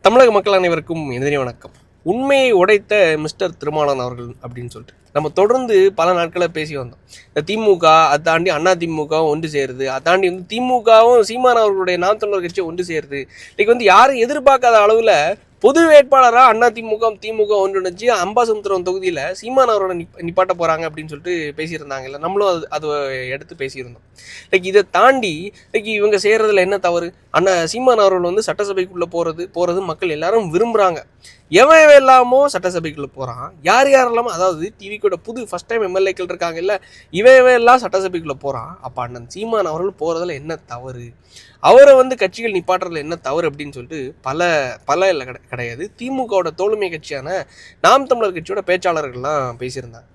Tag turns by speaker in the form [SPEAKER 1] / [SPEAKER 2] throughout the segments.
[SPEAKER 1] தமிழக மக்கள் அனைவருக்கும் எதிரி வணக்கம். உண்மையை உடைத்த மிஸ்டர் திருமாவளவன் அவர்கள் அப்படின்னு சொல்லிட்டு நம்ம தொடர்ந்து பல நாட்களை பேசி வந்தோம். இந்த திமுக அதை தாண்டி அண்ணா திமுகவும் ஒன்று சேருது, அதை தாண்டி திமுகவும் சீமான் அவர்களுடைய நாம் தமிழர் கட்சியும் ஒன்று சேருது. இன்னைக்கு யாரும் எதிர்பார்க்காத அளவில் பொது வேட்பாளராக அண்ணா திமுக ஒன்றிணைச்சு அம்பாசமுத்திரம் தொகுதியில் சீமான் அவரோட நிப்பாட்ட போகிறாங்க அப்படின்னு சொல்லிட்டு பேசியிருந்தாங்கல்ல. நம்மளும் அதை எடுத்து பேசியிருந்தோம். இதை தாண்டி இவங்க செய்கிறதுல என்ன தவறு? சீமான் அவர்கள் சட்டசபைக்குள்ளே போகிறது மக்கள் எல்லாரும் விரும்புகிறாங்க. எவன் எல்லாமோ சட்டசபைக்குள்ளே போகிறான், யார் யாரெல்லாமோ, அதாவது டிவிக்கோட புது ஃபஸ்ட் டைம் எம்எல்ஏக்கள் இருக்காங்க இல்லை, இவன் எல்லாம் சட்டசபைக்குள்ளே போகிறான். அப்போ அண்ணன் சீமான் அவர்கள் போகிறதுல என்ன தவறு? அவரை கட்சிகள் நிப்பாட்டுறதுல என்ன தவறு அப்படின்னு சொல்லிட்டு பல இல்லை கிடையாது. திமுகவோட தோழமை கட்சியான நாம் தமிழர் கட்சியோட பேச்சாளர்கள்லாம் பேசியிருந்தாங்க.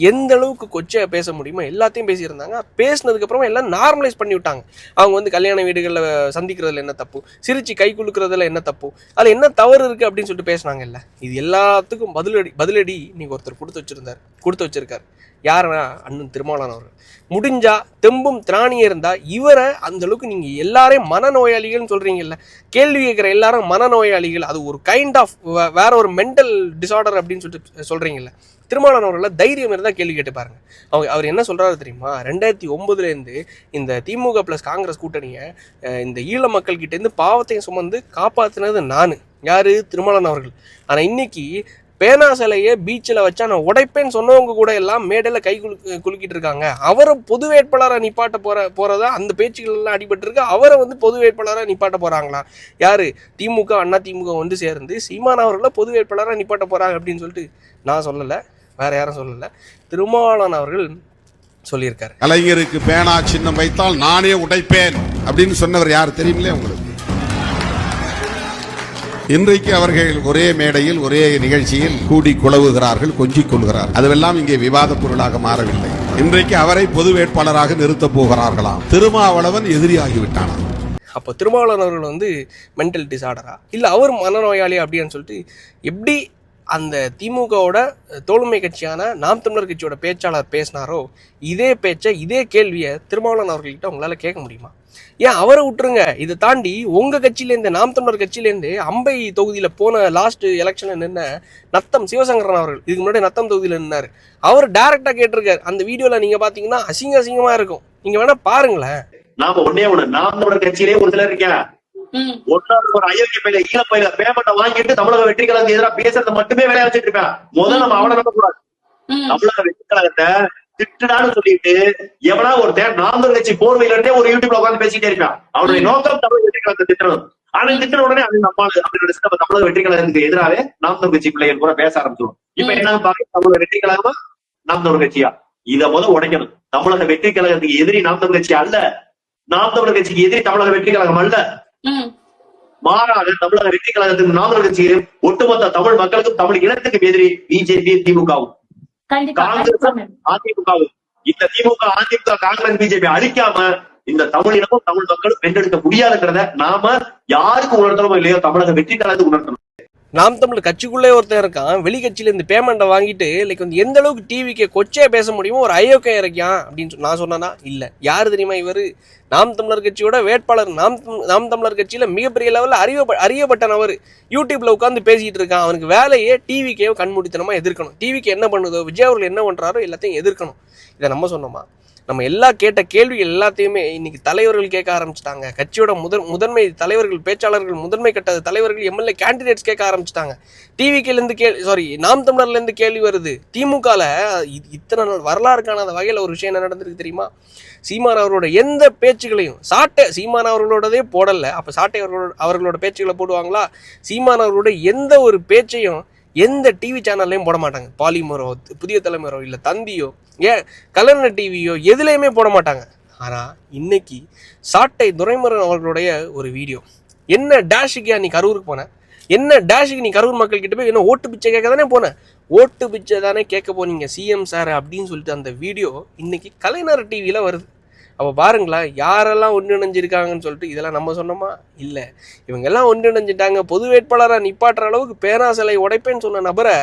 [SPEAKER 1] எந்த அளவுக்கு கொச்சை பேச முடியுமோ எல்லாத்தையும் பேசியிருந்தாங்க. பேசினதுக்கப்புறமா எல்லாம் நார்மலைஸ் பண்ணி விட்டாங்க. அவங்க கல்யாண வீடுகளில் சந்திக்கிறதுல என்ன தப்பு, சிரிச்சு கை குலுக்கிறதுல என்ன தப்பு, அதில் என்ன தவறு இருக்குது அப்படின்னு சொல்லிட்டு பேசினாங்கல்ல. இது எல்லாத்துக்கும் பதிலடி நீங்கள் ஒருத்தர் கொடுத்து வச்சிருக்காரு. யாருன்னா அண்ணன் திருமாவளவன் அவர்கள். முடிஞ்சா தெம்பும் திராணியே இருந்தா இவரை அந்த அளவுக்கு நீங்க எல்லாரையும் மனநோயாளிகள்னு சொல்றீங்கல்ல, கேள்வி கேட்கிற எல்லாரும் மனநோயாளிகள், அது ஒரு கைண்ட் ஆஃப் வேற ஒரு மென்டல் டிசார்டர் அப்படின்னு சொல்லிட்டு சொல்றீங்கல்ல. திருமாவளவன் அவர்கள தைரியம் இருந்தால் கேள்வி கேட்டு பாருங்க. அவர் என்ன சொல்றாரு தெரியுமா? 2009 இந்த திமுக பிளஸ் காங்கிரஸ் கூட்டணியை இந்த ஈழ மக்கள் கிட்ட இருந்து பாவத்தையும் சுமந்து காப்பாத்தினது நான். யாரு? திருமாவளவன் அவர்கள். ஆனா இன்னைக்கு பேனா சிலையை பீச்சில் வச்சா நான் உடைப்பேன்னு சொன்னவங்க கூட எல்லாம் மேடையில் கை குலுக்கிட்டு இருக்காங்க. அவரை பொது வேட்பாளராக நிப்பாட்ட போறதா அந்த பேச்சுகள் எல்லாம் அடிபட்டு இருக்கு. அவரை பொது வேட்பாளராக நிப்பாட்ட போறாங்களா? யாரு? திமுக அண்ணா திமுக சேர்ந்து சீமான் அவர்களை பொது வேட்பாளராக நிப்பாட்ட போறாங்க அப்படின்னு சொல்லிட்டு நான் சொல்லலை, வேற யாரும் சொல்லலை, திருமாவளவன் அவர்கள் சொல்லியிருக்காரு.
[SPEAKER 2] கலைஞருக்கு பேனா சின்னம் வைத்தால் நானே உடைப்பேன் அப்படின்னு சொன்னவர் யார் தெரியுமில்லே உங்களுக்கு? இன்றைக்கு அவர்கள் ஒரே மேடையில் ஒரே நிகழ்ச்சியில் கூடி குழவுகிறார்கள், கொஞ்சிக் கொள்கிறார். அதுவெல்லாம் இங்கே விவாத பொருளாக மாறவில்லை. இன்றைக்கு அவரை பொது வேட்பாளராக நிறுத்தப் போகிறார்களாம். திருமாவளவன் எதிரியாகிவிட்டானா?
[SPEAKER 1] அப்போ திருமாவளவன் அவர்கள் மென்டல் டிசார்டரா இல்லை அவர் மனநோயாளி அப்படின்னு சொல்லிட்டு எப்படி அந்த திமுகவோட தோழமை கட்சியான நாம் தமிழர் கட்சியோட பேச்சாளர் பேசினாரோ இதே பேச்சை இதே கேள்வியை திருமாவளவன் அவர்கள்கிட்ட உங்களால கேட்க முடியுமா? ஏன் அவரை விட்டுருங்க. இதை தாண்டி உங்க கட்சியிலேருந்து நாம் தமிழர் கட்சியிலேருந்து அம்பை தொகுதியில் போன லாஸ்ட் எலெக்ஷனில் நின்ன நத்தம் சிவசங்கரன் அவர்கள், இதுக்கு முன்னாடி நத்தம் தொகுதியில் நின்னாரு. அவர் டைரக்டா கேட்டிருக்காரு. அந்த வீடியோல நீங்க பாத்தீங்கன்னா அசிங்கமா இருக்கும். நீங்க வேணா பாருங்களேன்.
[SPEAKER 3] நாம நாம் தமிழர் கட்சியிலே ஒரு சிலர் இருக்கேன், ஒரு அயோக்கிய பயில ஈழ பயில பேமெண்ட வாங்கிட்டு தமிழக வெற்றி கழகத்துக்கு எதிராக பேசுறத மட்டுமே வேலையா வச்சுட்டு இருப்பேன். முதல்ல நம்ம அவனை நம்ப கூடாது. தமிழக வெற்றி கழகத்தை திட்டுடான்னு சொல்லிட்டு எவனா ஒருத்தன் நாம் தமிழர் கட்சி போர்வையில இருந்தே ஒரு யூடியூப்ல உட்காந்து பேசிட்டே இருப்பான். அவனுடைய நோக்கம் தமிழக வெற்றி கழகத்தை திட்டணும். அவன் திட்டின உடனே அது நம்மால் அப்படின்னு நம்ம தமிழக வெற்றி கழகத்துக்கு எதிராக நாம் தமிழ் கட்சி பிள்ளைகள் கூட பேச ஆரம்பிச்சிடும். இப்ப என்ன பாக்க தமிழக வெற்றி கழகமா நாம் தமிழர் கட்சியா? இத உடைக்கணும். தமிழக வெற்றி கழகத்துக்கு எதிரி நாம் தமிழ் கட்சி அல்ல, நாம் தமிழர் கட்சிக்கு எதிரி தமிழக வெற்றி கழகம் அல்ல. மாறாக தமிழக வெற்றி கழகத்துக்கு நாம் தமிழர் கட்சியும் ஒட்டுமொத்த தமிழ் மக்களுக்கும் தமிழ் இனத்துக்கும் எதிரி பிஜேபி திமுகவும் காங்கிரஸ் அதிமுகவும். இந்த திமுக அதிமுக காங்கிரஸ் பிஜேபி அழிக்காம இந்த தமிழ் இனமும் தமிழ் மக்களும் வென்றெடுக்க முடியாதுங்கிறத நாம யாருக்கு உணர்த்தணுமோ இல்லையோ தமிழக வெற்றி கழகத்துக்கு உணர்த்தணும்.
[SPEAKER 1] நாம் தமிழ் கட்சிக்குள்ளே ஒருத்தர் இருக்கான், வெளி கட்சியில இந்த பேமெண்ட்டை வாங்கிட்டு எந்த அளவுக்கு டிவிக்கு கொச்சையா பேச முடியுமோ ஒரு அயோக்கியம் இருக்கான் அப்படின்னு நான் சொன்னா இல்ல. யாரு தெரியுமா இவரு? நாம் தமிழர் கட்சியோட வேட்பாளர். நாம் தமிழர் கட்சியில மிகப்பெரிய லெவலில் அறியப்பட்ட நபர். யூடியூப்ல உட்காந்து பேசிட்டு இருக்கான். அவனுக்கு வேலையே டிவிக்கே கண்மூடித்தனமா எதிர்க்கணும். டிவிக்கு என்ன பண்ணுதோ, விஜய் அவர்கள் என்ன பண்றாரோ எல்லாத்தையும் எதிர்க்கணும். இதை நம்ம சொன்னோமா? நம்ம கேட்ட கேள்விகள் எல்லாத்தையுமே இன்னைக்கு தலைவர்கள் கேட்க ஆரம்பிச்சிட்டாங்க. கட்சியோட முதன்மை தலைவர்கள், பேச்சாளர்கள், முதன்மை கட்ட தலைவர்கள், எம்எல்ஏ கேண்டிடேட்ஸ் கேட்க ஆரம்பிச்சிட்டாங்க. டிவிக்கிலேருந்து நாம் தமிழர்லேருந்து கேள்வி வருது. திமுகல இத்தனை நாள் வரலாறு காணாத வகையில் ஒரு விஷயம் என்ன நடந்திருக்கு தெரியுமா? சீமான் அவர்களோட எந்த பேச்சுகளையும் சீமான் அவர்களோடதே போடல. அப்ப சாட்டை அவர்களோட பேச்சுகளை போடுவாங்களா? சீமான் அவர்களோட எந்த ஒரு பேச்சையும் எந்த டிவி சேனல்லையும் போட மாட்டாங்க. பாலிமரோ, புதிய தலைமுறையோ, இல்லை தந்தியோ, ஏன் கலைஞர் டிவியோ எதுலையுமே போட மாட்டாங்க. ஆனால் இன்னைக்கு சாட்டை துரைமுருகன் அவர்களுடைய ஒரு வீடியோ, என்ன டேஷுக்கு நீ கரூருக்கு போன, என்ன டேஷுக்கு நீ கரூர் மக்கள் கிட்ட போய் என்ன ஓட்டு பிச்சை கேட்க தானே போன, ஓட்டு பிச்சை தானே கேட்க போனீங்க சிஎம் சார் அப்படின்னு சொல்லிட்டு அந்த வீடியோ இன்னைக்கு கலைஞர் டிவியில் வருது. அப்போ பாருங்களேன், யாரெல்லாம் ஒன்றிணைஞ்சிருக்காங்கன்னு சொல்லிட்டு. இதெல்லாம் நம்ம சொன்னோமா? இல்லை, இவங்கெல்லாம் ஒன்றிணைஞ்சிட்டாங்க. பொது வேட்பாளராக நிப்பாட்டுற அளவுக்கு பேனா சிலை உடைப்பேன்னு சொன்ன நபரை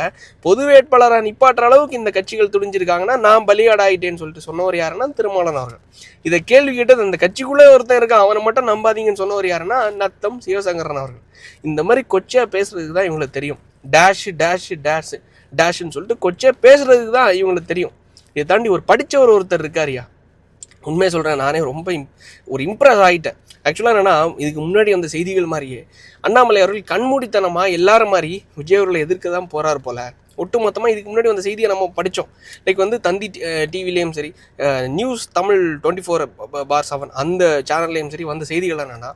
[SPEAKER 1] பொது வேட்பாளராக நிப்பாட்டுற அளவுக்கு இந்த கட்சிகள் துணிஞ்சிருக்காங்கன்னா நான் பலியாடாயிட்டேன்னு சொல்லிட்டு சொன்னவர் யாருன்னா திருமாவளவன் அவர்கள். இதை கேள்வி கேட்டது அந்த கட்சிக்குள்ளே ஒருத்தன் இருக்கான், அவனை மட்டும் நம்பாதீங்கன்னு சொன்னவர் யாருன்னா நத்தம் சிவசங்கரன் அவர்கள். இந்த மாதிரி கொச்சையாக பேசுறதுக்கு தான் இவங்களுக்கு தெரியும். டேஷ்ன்னு சொல்லிட்டு கொச்சையாக பேசுறதுக்கு தான் இவங்களுக்கு தெரியும். இதை தாண்டி ஒரு படித்தவர் ஒருத்தர் இருக்காரியா, உண்மையை சொல்கிறேன், நானே ரொம்ப ஒரு இம்ப்ரெஸ் ஆகிட்டேன். ஆக்சுவலாக என்னென்னா, இதுக்கு முன்னாடி அந்த செய்திகள் மாதிரியே அண்ணாமலை அவர்கள் கண்மூடித்தனமாக எல்லாரும் மாதிரி விஜய் அவர்களை எதிர்க்க தான் போகிறார் போல். ஒட்டுமொத்தமாக இதுக்கு முன்னாடி அந்த செய்தியை நம்ம படித்தோம். லைக் வந்து தந்தி டிவிலையும் சரி, நியூஸ் தமிழ் 24/7 அந்த சேனல்லையும் சரி வந்த செய்திகள் என்னென்னா,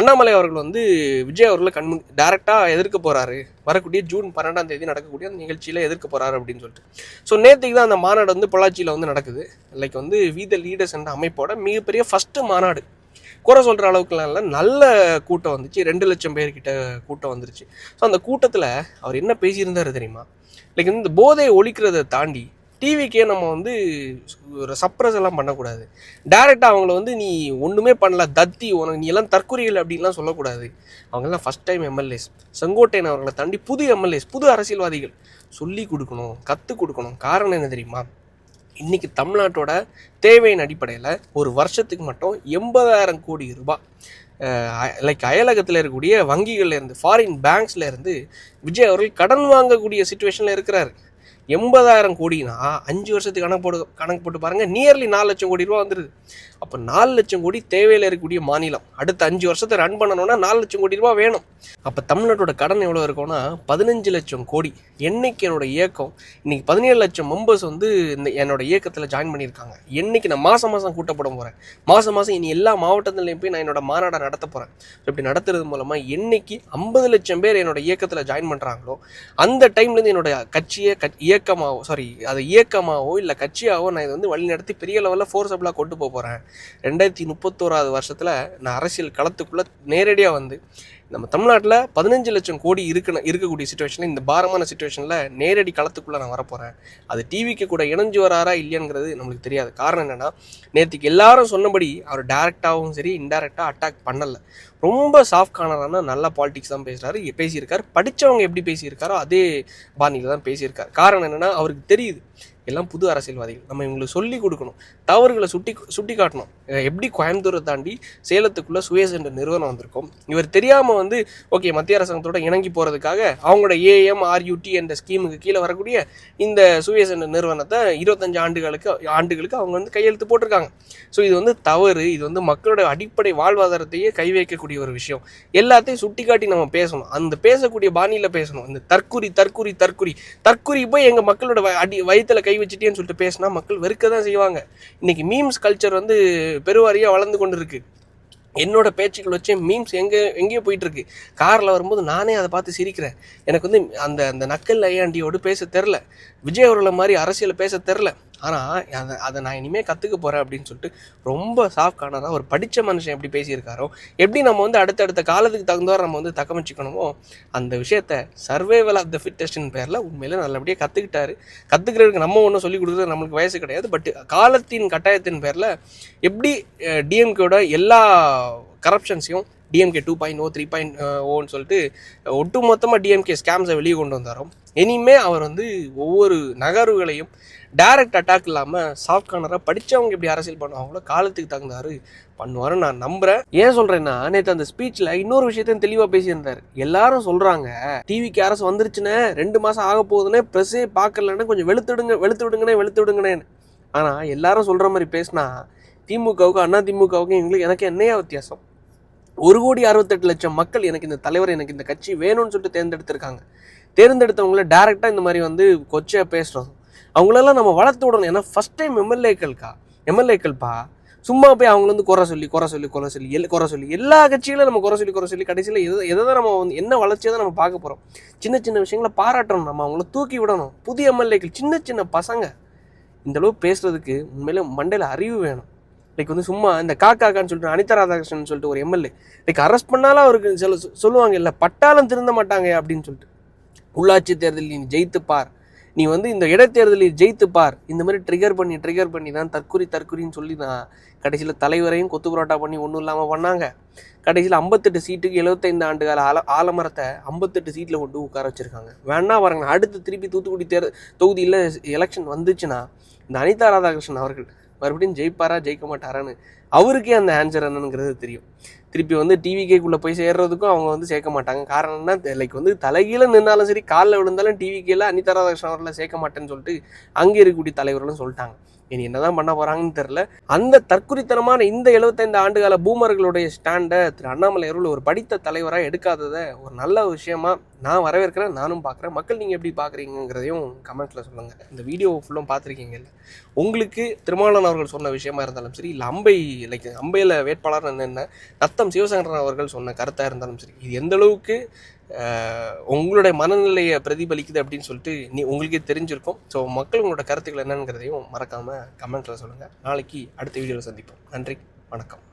[SPEAKER 1] அண்ணாமலை அவர்கள் வந்து விஜய் அவர்களை டைரெக்டாக எதிர்க்க போகிறாரு, வரக்கூடிய ஜூன் 12 நடக்கக்கூடிய அந்த நிகழ்ச்சியில் எதிர்க்க போகிறாரு அப்படின்னு சொல்லிட்டு. ஸோ நேற்றுக்கு தான் அந்த மாநாடு வந்து பொள்ளாச்சியில் வந்து நடக்குது. லைக் வந்து வி த லீடர்ஸ் என்ற அமைப்போட மிகப்பெரிய ஃபஸ்ட்டு மாநாடு. குறை சொல்கிற அளவுக்குலாம் இல்லை, நல்ல கூட்டம் வந்துச்சு. 2 லட்சம் பேர்கிட்ட கூட்டம் வந்துருச்சு. ஸோ அந்த கூட்டத்தில் அவர் என்ன பேசியிருந்தார் தெரியுமா? லைக் இந்த போதையை ஒழிக்கிறத தாண்டி டிவிக்கே நம்ம வந்து ஒரு சப்ரஸ் எல்லாம் பண்ணக்கூடாது. டைரெக்டாக அவங்கள வந்து நீ ஒன்றுமே பண்ணல, தத்தி, உனக்கு நீ எல்லாம் தற்கொலைகள் அப்படின்லாம் சொல்லக்கூடாது. அவங்கெல்லாம் ஃபஸ்ட் டைம் எம்எல்ஏஸ், செங்கோட்டையன் அவர்களை தாண்டி புது எம்எல்ஏஸ், புது அரசியல்வாதிகள் சொல்லி கொடுக்கணும், கற்றுக் கொடுக்கணும். காரணம் என்ன தெரியுமா? இன்றைக்கி தமிழ்நாட்டோட தேவையின் அடிப்படையில் ஒரு வருஷத்துக்கு மட்டும் 80,000 கோடி ரூபாய் லைக் அயலகத்தில் இருக்கக்கூடிய வங்கிகள்லேருந்து, ஃபாரின் பேங்க்ஸ்லேருந்து விஜய் அவர்கள் கடன் வாங்கக்கூடிய சிச்சுவேஷனில் இருக்கிறாரு. 80,000 கோடினா 5 வருஷத்துக்கு கணக்கு போட்டு பாருங்கள், நியர்லி 4 லட்சம் கோடி ரூபா வந்துடுது. அப்போ 4 லட்சம் கோடி தேவையில் இருக்கக்கூடிய மாநிலம் அடுத்த 5 வருஷத்தை ரன் பண்ணணும்னா 4 லட்சம் கோடி ரூபா வேணும். அப்போ தமிழ்நாட்டோட கடன் எவ்வளோ இருக்கும்னா 15 லட்சம் கோடி. என்னைக்கு என்னோட இயக்கம், இன்னைக்கு 17 லட்சம் மெம்பர்ஸ் வந்து என்னோட இயக்கத்தில் ஜாயின் பண்ணியிருக்காங்க. என்னைக்கு நான் மாதம் கூட்டப்பட போகிறேன், மாதம் இனி எல்லா மாவட்டத்துலையும் போய் நான் என்னோட மாநாடை நடத்த போகிறேன். இப்படி நடத்துறது மூலமாக என்னைக்கு 50 லட்சம் பேர் என்னோட இயக்கத்தில் ஜாயின் பண்ணுறாங்களோ அந்த டைம்லேருந்து என்னோட கட்சியை இயக்கமாவோ இல்லை கட்சியாவோ நான் இதை வந்து வழி நடத்தி பெரிய லெவலில் ஃபோர்ஸபிளாக கொண்டு போகிறேன். 2031 வருஷத்தில் நான் அரசியல் களத்துக்குள்ளே நேரடியாக வந்து நம்ம தமிழ்நாட்டில் 15 லட்சம் கோடி இருக்கக்கூடிய சுச்சுவேஷனில், இந்த பாரமான சுச்சுவேஷனில் நேரடி களத்துக்குள்ளே நான் வரப்போகிறேன். அது டிவிக்கு கூட இணைஞ்சு வராரா இல்லையாங்கிறது நம்மளுக்கு தெரியாது. காரணம் என்னென்னா, நேற்றுக்கு எல்லாரும் சொன்னபடி அவர் டைரெக்டாகவும் சரி இன்டைரக்டாக அட்டாக் பண்ணலை. ரொம்ப சாஃப்ட் கார்னரான நல்ல பாலிடிக்ஸ் தான் பேசியிருக்காரு. படித்தவங்க எப்படி பேசியிருக்காரோ அதே பாணியில் தான் பேசியிருக்காரு. காரணம் என்னென்னா, அவருக்கு தெரியுது எல்லாம் புது அரசியல்வாதிகள், நம்ம இவங்களுக்கு சொல்லி கொடுக்கணும், தவறுகளை சுட்டி காட்டணும். எப்படி கோயம்புத்தூரை தாண்டி சேலத்துக்குள்ளே சுயஸ் என்ற நிறுவனம் வந்திருக்கும், இவர் தெரியாமல் வந்து ஓகே மத்திய அரசாங்கத்தோட இணங்கி போகிறதுக்காக அவங்களோட AMRUT என்ற ஸ்கீமுக்கு கீழே வரக்கூடிய இந்த சுயஸ் என்ற நிறுவனத்தை 25 ஆண்டுகளுக்கு அவங்க வந்து கையெழுத்து போட்டிருக்காங்க. ஸோ இது வந்து தவறு, இது வந்து மக்களோட அடிப்படை வாழ்வாதாரத்தையே கை வைக்கக்கூடிய ஒரு விஷயம். எல்லாத்தையும் சுட்டி காட்டி நம்ம பேசணும், அந்த பேசக்கூடிய பாணியில் பேசணும். இந்த தற்குறி போய் எங்கள் மக்களோட வயிற்றுல கை வச்சுட்டேன்னு சொல்லிட்டு பேசினா மக்கள் வெறுக்க தான் செய்வாங்க. இன்னைக்கு மீம்ஸ் கல்ச்சர் வந்து பெருவாரியாக வளர்ந்து கொண்டு இருக்கு. என்னோட பேச்சுக்கள் வச்சு மீம்ஸ் எங்கேயோ போயிட்டு இருக்கு. காரில் வரும்போது நானே அதை பார்த்து சிரிக்கிறேன். எனக்கு வந்து அந்த நக்கல் ஐயாண்டியோடு பேச தெரில, விஜய் அவர்களை மாதிரி அரசியலை பேச தெரில. ஆனால் அதை நான் இனிமேல் கற்றுக்க போகிறேன் அப்படின்னு சொல்லிட்டு ரொம்ப சாஃப்ட் கார்னராக ஒரு படித்த மனுஷன் எப்படி பேசியிருக்காரோ, எப்படி நம்ம வந்து அடுத்தடுத்த காலத்துக்கு தகுந்தவாறு நம்ம வந்து தக்கமிச்சிக்கணுமோ அந்த விஷயத்த சர்வைவல் ஆஃப் த ஃபிட்டஸ்டின் பேரில் உண்மையில நல்லபடியாக கற்றுக்கிறதுக்கு நம்ம ஒன்றும் சொல்லிக் கொடுக்குறது நம்மளுக்கு வயசு கிடையாது. பட் காலத்தின் கட்டாயத்தின் பேரில் எப்படி டிஎம்கேயோட எல்லா கரப்ஷன்ஸையும் டிஎம்கே 2.0 3.0ன்னு சொல்லிட்டு ஒட்டுமொத்தமாக டிஎம்கே ஸ்கேம்ஸை வெளியே கொண்டு வந்தாரோ, இனிமே அவர் வந்து ஒவ்வொரு நகர்வுகளையும் டைரக்ட் அட்டாக் இல்லாமல் சாஃப்ட் கார்னராக படித்தவங்க எப்படி அரசியல் பண்ணுவாங்களோ காலத்துக்கு தகுந்தாரு பண்ணுவாருன்னு நான் நம்புகிறேன். ஏன் சொல்கிறேன்னா, நேற்று அந்த ஸ்பீச்சில் இன்னொரு விஷயத்தையும் தெளிவாக பேசியிருந்தார். எல்லாரும் சொல்கிறாங்க டிவிக்கு அரசு வந்துருச்சுன்னு 2 மாதம் ஆக போகுதுன்னு ப்ரெஸ்ஸே பார்க்கலன்னு கொஞ்சம் வெளுத்து விடுங்கண்ணே. ஆனால் எல்லாரும் சொல்கிற மாதிரி பேசினா திமுகவுக்கும் அதிமுகவுக்கும் எனக்கு என்னையா வித்தியாசம்? 1,68,00,000 மக்கள் எனக்கு இந்த தலைவர், எனக்கு இந்த கட்சி வேணும்னு சொல்லிட்டு தேர்ந்தெடுத்தவங்கள டைரெக்டாக இந்த மாதிரி வந்து கொச்சையாக பேசுகிறோம். அவங்களெல்லாம் நம்ம வளர்த்து விடணும். ஏன்னா ஃபஸ்ட் டைம் எம்எல்ஏக்கள்ப்பா சும்மா போய் அவங்கள வந்து குறை சொல்லி எல்லா கட்சிகளும் நம்ம குறை சொல்லி கடைசியில் எதை தான் நம்ம வந்து என்ன வளர்ச்சியை தான் நம்ம பார்க்க போகிறோம். சின்ன விஷயங்களை பாராட்டணும், நம்ம அவங்கள தூக்கி விடணும். புதிய எம்எல்ஏக்கள் சின்ன பசங்க இந்தளவு பேசுகிறதுக்கு உண்மையிலே மண்டையில் அறிவு வேணும். லைக் வந்து சும்மா இந்த காக்கான்னு சொல்லிட்டு அனிதா ராதாகிருஷ்ணன் சொல்லிட்டு ஒரு எம்எல்ஏ லைக் அரெஸ்ட் பண்ணாலும் அவருக்கு சொல்லுவாங்க இல்லை பட்டாலும் திருந்த மாட்டாங்க அப்படின்னு சொல்லிட்டு, உள்ளாட்சி தேர்தலில் நீ ஜெயித்து பார், நீ வந்து இந்த இடைத்தேர்தலில் ஜெயித்து பார், இந்த மாதிரி ட்ரிகர் பண்ணி தான் தற்குறின்னு சொல்லி தான் கடைசியில் தலைவரையும் கொத்து புரோட்டா பண்ணி ஒன்றும் இல்லாமல் பண்ணாங்க. கடைசியில் 58 சீட்டுக்கு 75 ஆண்டுகால ஆலமரத்தை 58 சீட்டில் கொண்டு உட்கார வச்சுருக்காங்க. வேணா பாருங்க, அடுத்து திருப்பி தூத்துக்குடி தொகுதியில் எலெக்ஷன் வந்துச்சுன்னா இந்த அனிதா ராதாகிருஷ்ணன் அவர்கள் மறுபடியும் ஜெயிப்பாரா ஜெயிக்க மாட்டாரான்னு அவருக்கே அந்த ஆன்சர் என்னங்கிறது தெரியும். திருப்பி வந்து டிவிகேக்குள்ளே போய் சேர்றதுக்கும் அவங்க வந்து சேர்க்க மாட்டாங்க. காரணம் என்ன, லைக் வந்து தலைகீழ நின்னாலும் சரி காலில் விழுந்தாலும் டிவிகேல அனிதா ராதாகிருஷ்ணன் அவர்களை சேர்க்க மாட்டேன்னு சொல்லிட்டு அங்கே இருக்கக்கூடிய தலைவர்களும் சொல்லிட்டாங்க. இனி என்னதான் பண்ண போறாங்கன்னு தெரியல. அந்த தற்குறித்தனமான இந்த 75 ஆண்டுகால பூமர்களுடைய ஸ்டாண்டை திரு அண்ணாமலை அவர்கள் ஒரு படித்த தலைவராக எடுக்காததை ஒரு நல்ல விஷயமா நான் வரவேற்கிறேன், நானும் பார்க்குறேன். மக்கள் நீங்கள் எப்படி பார்க்குறீங்கிறதையும் கமெண்ட்ஸில் சொல்லுங்கள். இந்த வீடியோ ஃபுல்லும் பார்த்துருக்கீங்கல்ல, உங்களுக்கு திருமாவளவன் அவர்கள் சொன்ன விஷயமா இருந்தாலும் சரி, இல்லை அம்பையில் வேட்பாளர் என்ன நத்தம் சிவசங்கரன் அவர்கள் சொன்ன கருத்தாக இருந்தாலும் சரி, இது எந்த அளவுக்கு உங்களுடைய மனநிலையை பிரதிபலிக்குது அப்படின்னு சொல்லிட்டு உங்களுக்கே தெரிஞ்சிருக்கும். ஸோ மக்கள் உங்களோட கருத்துக்கள் என்னங்கிறதையும் மறக்காமல் கமெண்ட்ஸில் சொல்லுங்கள். நாளைக்கு அடுத்த வீடியோவில் சந்திப்போம். நன்றி, வணக்கம்.